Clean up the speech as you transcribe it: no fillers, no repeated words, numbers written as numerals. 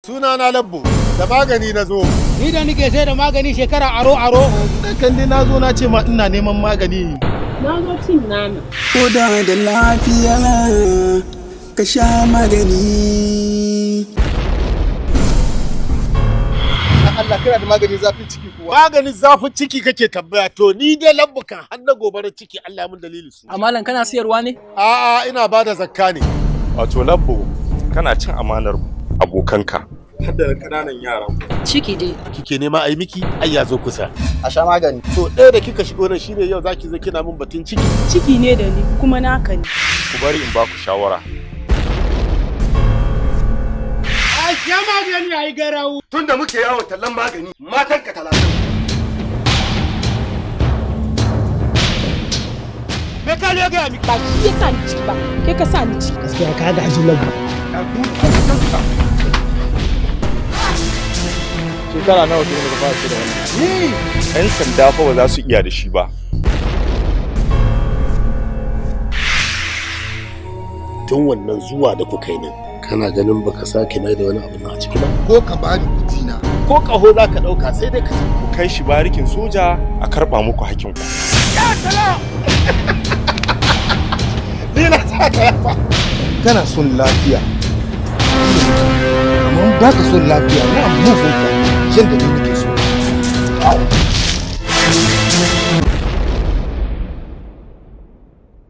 Suna na Labbo, da magani na zo. Ni da nike sai da magani shekara aro. Kan dai na zo na ce ma ina neman magani. Na zo cin nama. Ko da lafiya ka sha magani. Allah kana da maganin zafin ciki kuwa. Maganin zafin ciki kake tambaya to ni dai Labbo kan har na gobarar ciki Allah ya mun dalili su. Amalan kana siyarwa ne? A'a ina bada zakka ne. Wato Labbo kana cin amanar abokanka. Hadda kananan yara. Ciki dai. Kike nema ai miki ai ya zo kusa. A sha magani. To ɗaya da kika shigo nan shine yau zaki zo kina min batun ciki. Ciki ne da ni kuma naka ne. Ku bari in ba ku shawara. A sha magani ai garau. Tunda muke yawon tallan magani matan ka 30. Me ka le ga mi? Ba ki ya sa ni ciki ba. Kai ka sa ni ciki. Gaskiya ka ga ajin Labbo. Shekara nawa ke da ba shi da wannan? 'Yan sanda fa ba za su iya da shi ba. Tun wannan zuwa da kuka yi nan kana ganin baka sake mai da wani abu na ciki ba. Ko ka bani kuɗi na. Ko kaho za ka ɗauka sai dai ka Ku kai shi barikin soja a karɓa muku hakkin ku. Ya salam! Ni na saka yafa. Kana son lafiya. Amma ba ka son lafiya na mugunta. Yadda ni nake so.